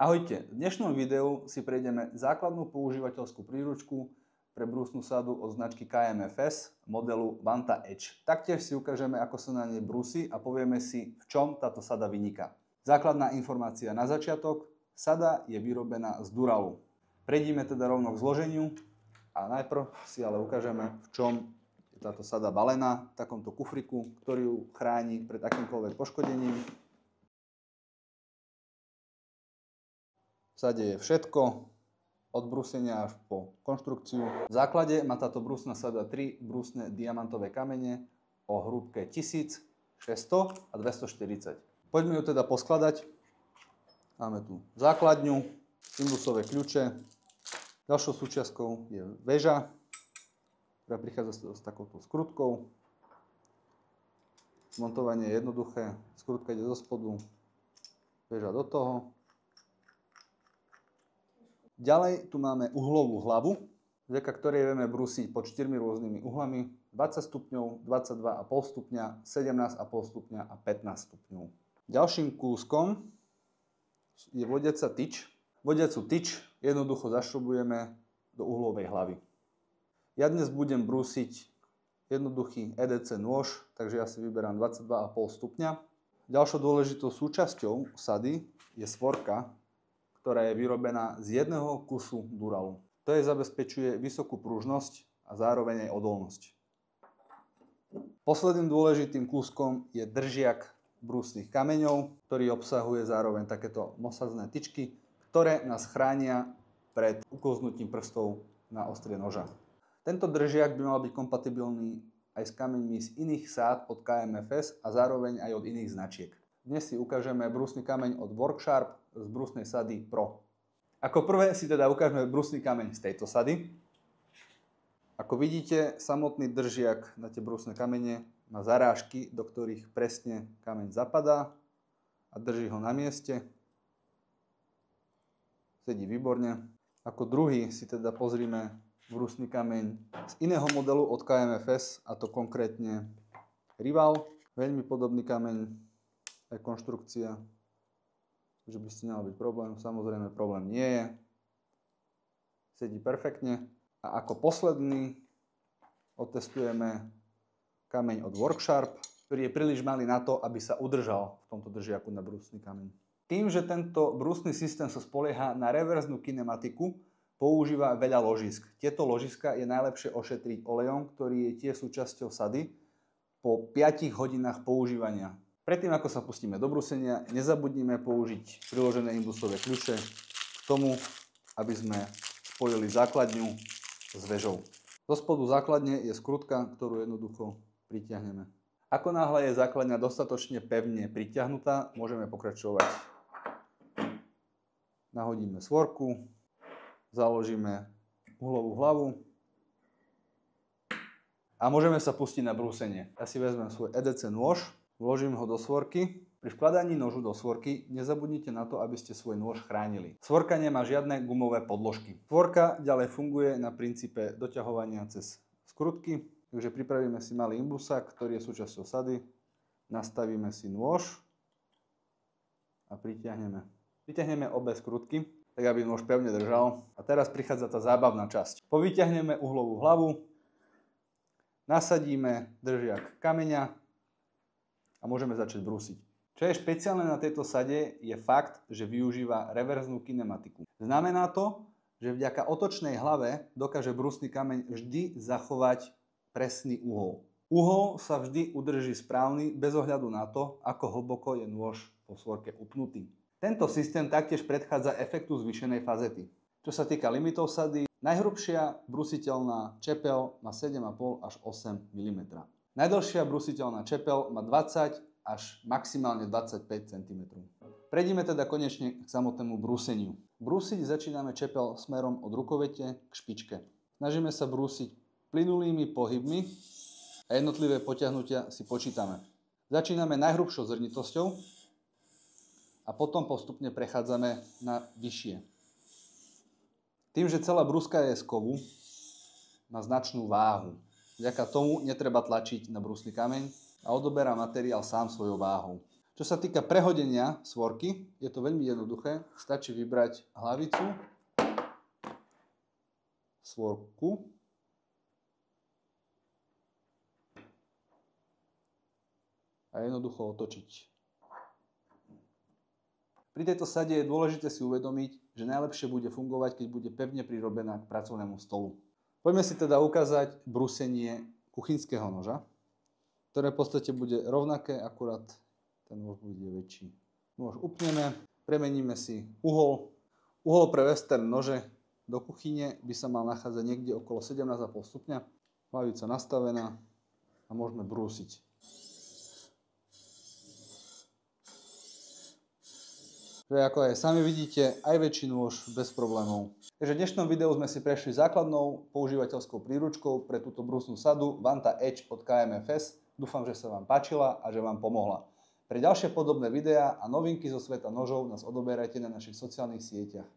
Ahojte, v dnešnom videu si prejdeme základnú používateľskú príručku pre brúsnu sadu od značky KMFS modelu Vanta Edge. Taktiež si ukážeme, ako sa na nej brúsi a povieme si, v čom táto sada vyniká. Základná informácia na začiatok. Sada je vyrobená z duralu. Prejdime teda rovno k zloženiu a najprv si ale ukážeme, v čom je táto sada balená v takomto kufriku, ktorý ju chráni pred akýmkoľvek poškodením. V sade je všetko, od brúsenia až po konštrukciu. V základe má táto brúsna sada 3 brúsne diamantové kamene o hrúbke 1000, 600 a 240. Poďme ju teda poskladať. Máme tu základňu, imbusové kľúče. Ďalšou súčiastkou je väža, ktorá prichádza s takouto skrutkou. Montovanie je jednoduché, skrutka ide zo spodu, väža do toho. Ďalej tu máme uhlovú hlavu, vďaka ktorej vieme brúsiť pod 4 rôznymi uhlami, 20 stupňov, 22,5 stupňa, 17,5 stupňa a 15 stupňov. Ďalším kúskom je vodiaca tyč. Vodiacu tyč jednoducho zašrobujeme do uhlovej hlavy. Ja dnes budem brúsiť jednoduchý EDC nôž, takže ja si vyberám 22,5 stupňa. Ďalšou dôležitou súčasťou sady je svorka, ktorá je vyrobená z jedného kusu duralu. To jej zabezpečuje vysokú pružnosť a zároveň aj odolnosť. Posledným dôležitým kúskom je držiak brúsnych kameňov, ktorý obsahuje zároveň takéto mosazné tyčky, ktoré nás chránia pred uklznutím prstov na ostrie noža. Tento držiak by mal byť kompatibilný aj s kameňmi z iných sád od KMFS a zároveň aj od iných značiek. Dnes si ukážeme brúsny kameň od Worksharp z brúsnej sady Pro. Ako prvé si teda ukážeme brúsny kameň z tejto sady. Ako vidíte, samotný držiak na tie brúsne kamene má zarážky, do ktorých presne kameň zapadá a drží ho na mieste. Sedí výborne. Ako druhý si teda pozrime brúsny kameň z iného modelu od KMFS, a to konkrétne Rival. Veľmi podobný kameň, aj konštrukcia, že by ste nemal byť problém. Samozrejme problém nie je. Sedí perfektne. A ako posledný otestujeme kameň od Worksharp, ktorý je príliš malý na to, aby sa udržal v tomto držiaku na brúsny kameň. Tým, že tento brúsny systém sa spolieha na reverznú kinematiku, používa veľa ložisk. Tieto ložiska je najlepšie ošetriť olejom, ktorý je tiež súčasťou sady po 5 hodinách používania. Predtým, ako sa pustíme do brúsenia, nezabudnime použiť priložené imbusové kľúče k tomu, aby sme spojili základňu s väžou. Zo spodu základne je skrutka, ktorú jednoducho pritiahneme. Ako náhle je základňa dostatočne pevne pritiahnutá, môžeme pokračovať. Nahodíme svorku, založíme uhlovú hlavu a môžeme sa pustiť na brúsenie. Ja si vezmem svoj EDC nôž, vložím ho do svorky. Pri vkladaní nožu do svorky nezabudnite na to, aby ste svoj nôž chránili. Svorka nemá žiadne gumové podložky. Svorka ďalej funguje na princípe doťahovania cez skrutky. Takže pripravíme si malý imbusák, ktorý je súčasťou sady. Nastavíme si nôž a pritiahneme. Pritiahneme obe skrutky, tak aby nôž pevne držal. A teraz prichádza tá zábavná časť. Povyťahneme uhlovú hlavu, nasadíme držiak kameňa a môžeme začať brúsiť. Čo je špeciálne na tejto sade je fakt, že využíva reverznú kinematiku. Znamená to, že vďaka otočnej hlave dokáže brúsny kameň vždy zachovať presný uhol. Uhol sa vždy udrží správny bez ohľadu na to, ako hlboko je nôž po svorke upnutý. Tento systém taktiež predchádza efektu zvýšenej fazety. Čo sa týka limitov sady, najhrubšia brúsiteľná čepel má 7,5 až 8 mm. Najdlhšia brúsiteľná čepel má 20 až maximálne 25 cm. Prejdime teda konečne k samotnému brúseniu. Brúsiť začíname čepel smerom od rukovete k špičke. Snažíme sa brúsiť plynulými pohybmi a jednotlivé potiahnutia si počítame. Začíname najhrubšou zrnitosťou a potom postupne prechádzame na vyššie. Tým, že celá brúska je z kovu, má značnú váhu. Vďaka tomu netreba tlačiť na brúsny kameň a odoberá materiál sám svojou váhou. Čo Čo sa týka prehodenia svorky, je to veľmi jednoduché. Stačí vybrať hlavicu, svorku a jednoducho otočiť. Pri tejto sade je dôležité si uvedomiť, že najlepšie bude fungovať, keď bude pevne prirobená k pracovnému stolu. Poďme si teda ukázať brúsenie kuchynského noža, ktoré v podstate bude rovnaké, akurát ten nôž bude väčší. Nôž upneme, premeníme si uhol. Uhol pre western nože do kuchyne by sa mal nachádzať niekde okolo 17,5 stupňa. Hlavica nastavená a môžeme brúsiť. Že ako aj sami vidíte, aj väčší nôž bez problémov. Takže v dnešnom videu sme si prešli základnou používateľskou príručkou pre túto brúsnu sadu Vanta Edge od KMFS. Dúfam, že sa vám páčila a že vám pomohla. Pre ďalšie podobné videá a novinky zo sveta nožov nás odoberajte na našich sociálnych sieťach.